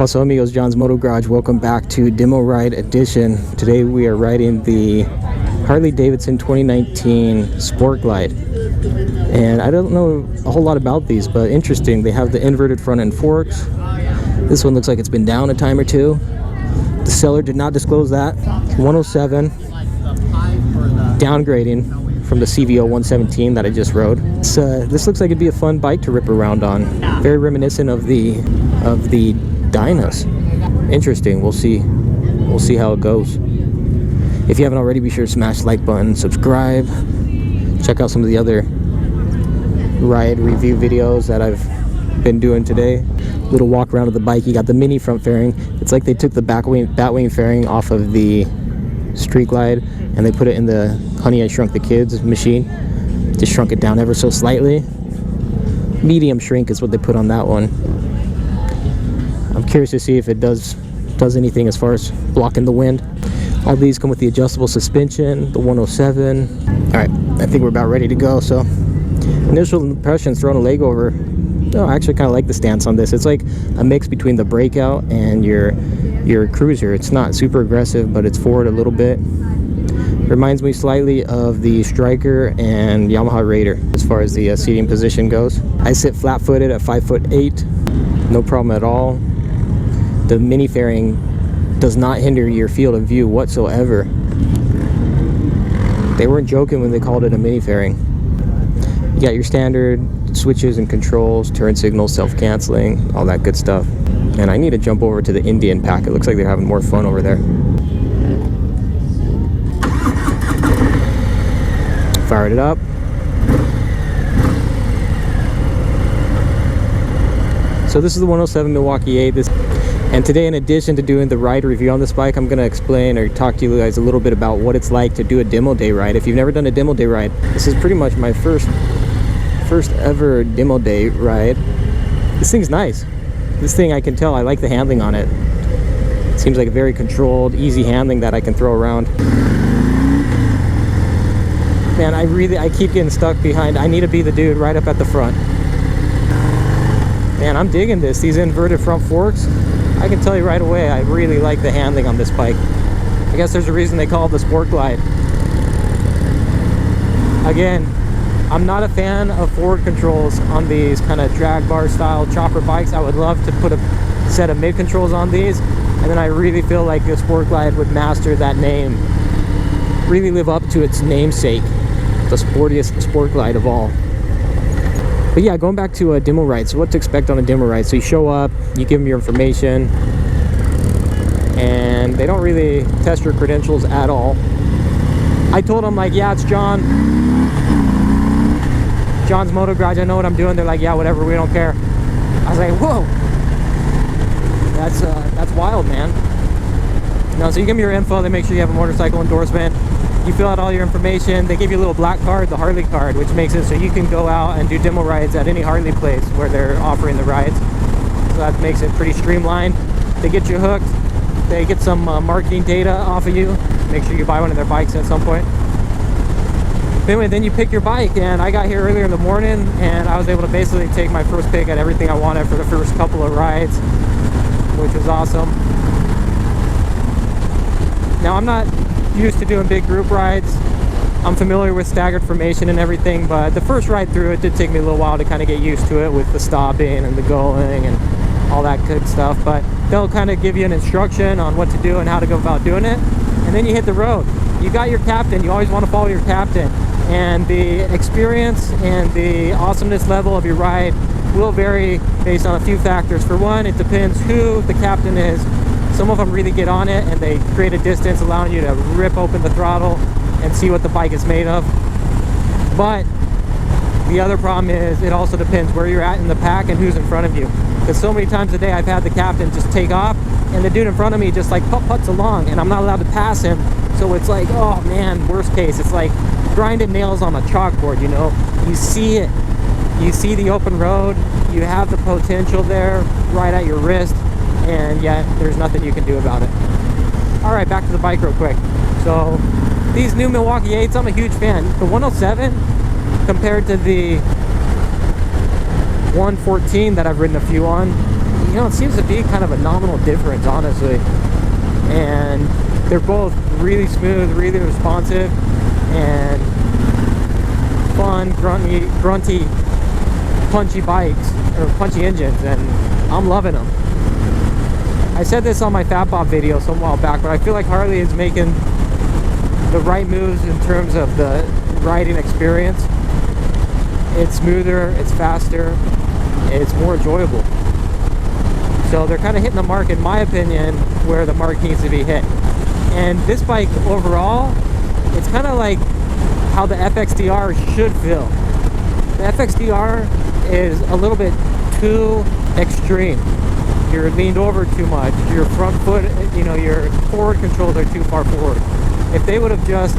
Paso amigos, John's Moto Garage. Welcome back to Demo Ride Edition. Today we are riding the Harley Davidson 2019 Sportglide. And I don't know a whole lot about these, but interesting. They have the inverted front end forks. This one looks like it's been down a time or two. The seller did not disclose that. 107, downgrading from the CVO 117 that I just rode. This looks like it'd be a fun bike to rip around on. Very reminiscent of the Dynas. Interesting. We'll see how it goes. If you haven't already, be sure to smash the like button, subscribe, check out some of the other ride review videos that I've been doing today. Little walk around of the bike. You got the mini front fairing. It's like they took the batwing fairing off of the Street Glide and they put it in the Honey I Shrunk the Kids machine. Just shrunk it down ever so slightly. Medium shrink is what they put on that one. I'm curious to see if it does anything as far as blocking the wind. All these come with the adjustable suspension, the 107. All right, I think we're about ready to go. So initial impressions, throwing a leg over. No, I actually kind of like the stance on this. It's like a mix between the Breakout and your Cruiser. It's not super aggressive, but it's forward a little bit. Reminds me slightly of the Striker and Yamaha Raider as far as the seating position goes. I sit flat-footed at 5'8", no problem at all. The mini fairing does not hinder your field of view whatsoever. They weren't joking when they called it a mini fairing. You got your standard switches and controls, turn signals, self-canceling, all that good stuff. And I need to jump over to the Indian pack. It looks like they're having more fun over there. Fired it up. So this is the 107 Milwaukee 8. And today, in addition to doing the ride review on this bike, I'm going to explain or talk to you guys a little bit about what it's like to do a demo day ride. If you've never done a demo day ride, this is pretty much my first ever demo day ride. This thing's nice. This thing, I can tell, I like the handling on it. It seems like a very controlled, easy handling that I can throw around. Man, I keep getting stuck behind. I need to be the dude right up at the front. Man, I'm digging this. These inverted front forks, I can tell you right away, I really like the handling on this bike. I guess there's a reason they call it the Sportglide. Again, I'm not a fan of forward controls on these kind of drag bar style chopper bikes. I would love to put a set of mid controls on these, and then I really feel like the Sportglide would master that name, really live up to its namesake, the sportiest Sportglide of all. But yeah, going back to a demo ride. So what to expect on a demo ride. So you show up, you give them your information, and they don't really test your credentials at all. I told them, like, yeah, it's John's Moto Garage, I know what I'm doing. They're like, yeah, whatever, we don't care. I was like, whoa, that's wild, man. No, so you give them your info, they make sure you have a motorcycle endorsement. You fill out all your information. They give you a little black card, the Harley card, which makes it so you can go out and do demo rides at any Harley place where they're offering the rides. So that makes it pretty streamlined. They get you hooked. They get some marketing data off of you. Make sure you buy one of their bikes at some point. Anyway, then you pick your bike, and I got here earlier in the morning, and I was able to basically take my first pick at everything I wanted for the first couple of rides, which was awesome. Now, I'm not used to doing big group rides. I'm familiar with staggered formation and everything, but the first ride through, it did take me a little while to kind of get used to it with the stopping and the going and all that good stuff. But they'll kind of give you an instruction on what to do and how to go about doing it, and then you hit the road. You got your captain. You always want to follow your captain, and the experience and the awesomeness level of your ride will vary based on a few factors. For one, it depends who the captain is. Some of them really get on it and they create a distance, allowing you to rip open the throttle and see what the bike is made of. But the other problem is it also depends where you're at in the pack and who's in front of you. Because so many times a day I've had the captain just take off and the dude in front of me just like putt-putts along, and I'm not allowed to pass him. So it's like, oh man, worst case. It's like grinding nails on a chalkboard, you know? You see it. You see the open road. You have the potential there right at your wrist. And yet there's nothing you can do about it. All right, back to the bike real quick. So these new Milwaukee 8s, I'm a huge fan. The 107 compared to the 114 that I've ridden a few on, you know, it seems to be kind of a nominal difference, honestly. And they're both really smooth, really responsive, and fun, grunty, punchy bikes, or punchy engines, and I'm loving them. I said this on my Fat Bob video some while back, but I feel like Harley is making the right moves in terms of the riding experience. It's smoother, it's faster, it's more enjoyable. So they're kind of hitting the mark, in my opinion, where the mark needs to be hit. And this bike overall, it's kind of like how the FXDR should feel. The FXDR is a little bit too extreme. You're leaned over too much. Your front foot, you know, your forward controls are too far forward. If they would have just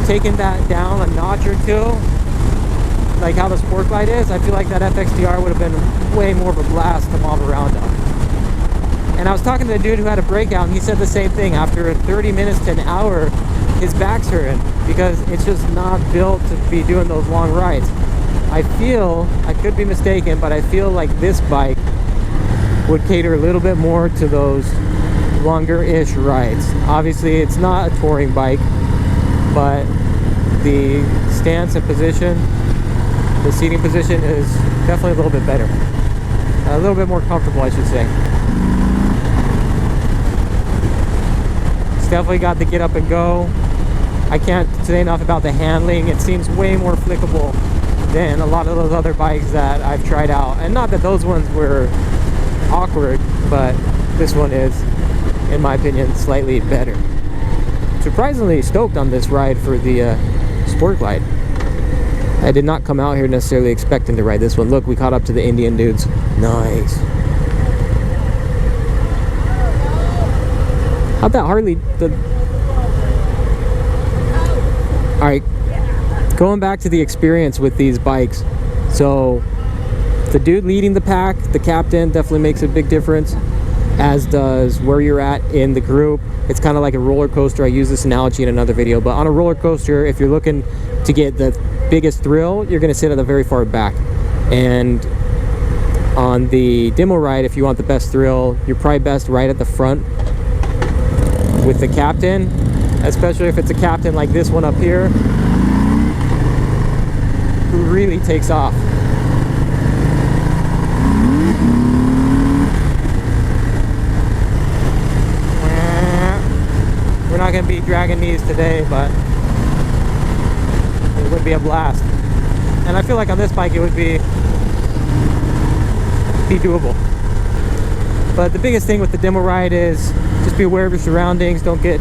taken that down a notch or two, like how the Sportglide is, I feel like that FXDR would have been way more of a blast to mob around on. And I was talking to the dude who had a Breakout, and he said the same thing. After 30 minutes to an hour, his back's hurting because it's just not built to be doing those long rides. I feel, I could be mistaken, but I feel like this bike would cater a little bit more to those longer-ish rides. Obviously, it's not a touring bike, but the stance and position, the seating position is definitely a little bit better. A little bit more comfortable, I should say. It's definitely got the get up and go. I can't say enough about the handling. It seems way more flickable than a lot of those other bikes that I've tried out. And not that those ones were awkward, but this one is, in my opinion, slightly better. Surprisingly stoked on this ride for the Sportglide. I did not come out here necessarily expecting to ride this one. Look, we caught up to the Indian dudes. Nice. How'd that Harley... Alright, going back to the experience with these bikes. So, the dude leading the pack, the captain, definitely makes a big difference, as does where you're at in the group. It's kind of like a roller coaster. I use this analogy in another video, but on a roller coaster, if you're looking to get the biggest thrill, you're going to sit at the very far back. And on the demo ride, if you want the best thrill, you're probably best right at the front with the captain, especially if it's a captain like this one up here, who really takes off. We're not going to be dragging these today, but it would be a blast. And I feel like on this bike it would be doable. But the biggest thing with the demo ride is just be aware of your surroundings. Don't get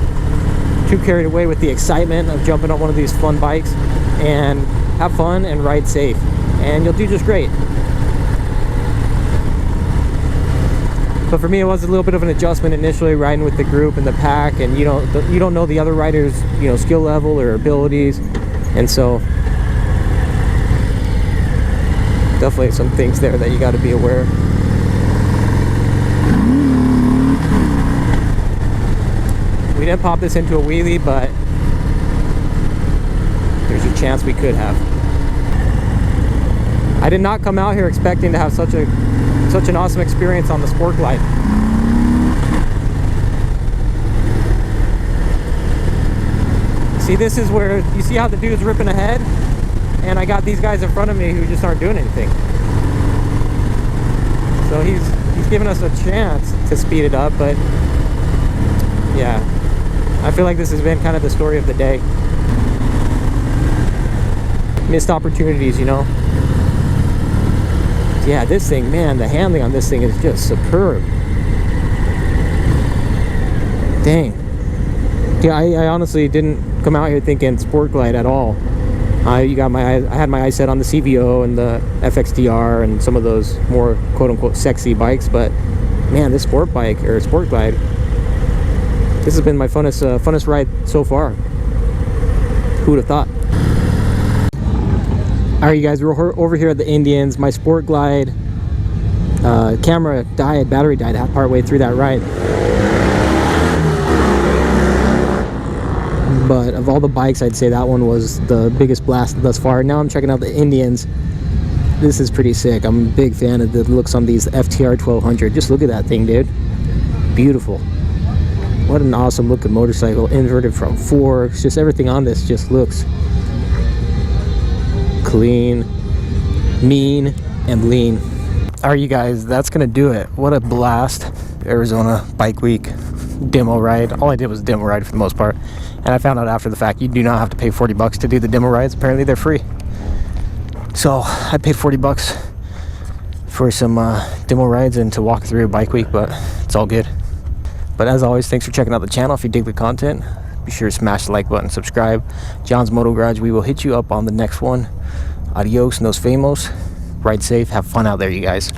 too carried away with the excitement of jumping on one of these fun bikes, and have fun and ride safe, and you'll do just great. But for me, it was a little bit of an adjustment initially, riding with the group and the pack, and you don't know the other riders', you know, skill level or abilities, and so definitely some things there that you got to be aware of. We didn't pop this into a wheelie, but there's a chance we could have. I did not come out here expecting to have such an awesome experience on the Sportglide. See, this is where you see how the dude's ripping ahead, and I got these guys in front of me who just aren't doing anything. So he's giving us a chance to speed it up, but yeah, I feel like this has been kind of the story of the day. Missed opportunities, you know. Yeah, this thing, man, the handling on this thing is just superb. Dang. Yeah, I honestly didn't come out here thinking Sportglide at all. I had my eyes set on the CVO and the FXDR and some of those more quote-unquote sexy bikes, but man, this sport bike or Sportglide, this has been my funnest ride so far. Who would have thought? All right, you guys, we're over here at the Indians. My Sportglide camera died, battery died partway through that ride. But of all the bikes, I'd say that one was the biggest blast thus far. Now I'm checking out the Indians. This is pretty sick. I'm a big fan of the looks on these FTR 1200. Just look at that thing, dude. Beautiful. What an awesome looking motorcycle. Inverted front forks. Just everything on this just looks clean, mean, and lean. Alright, you guys, that's gonna do it. What a blast. Arizona Bike Week demo ride. All I did was demo ride for the most part. And I found out after the fact you do not have to pay 40 bucks to do the demo rides. Apparently they're free. So I paid 40 bucks for some demo rides and to walk through Bike Week, but it's all good. But as always, thanks for checking out the channel. If you dig the content, be sure to smash the like button, subscribe. John's Moto Garage, we will hit you up on the next one. Adios, nos vemos. Ride safe, have fun out there, you guys.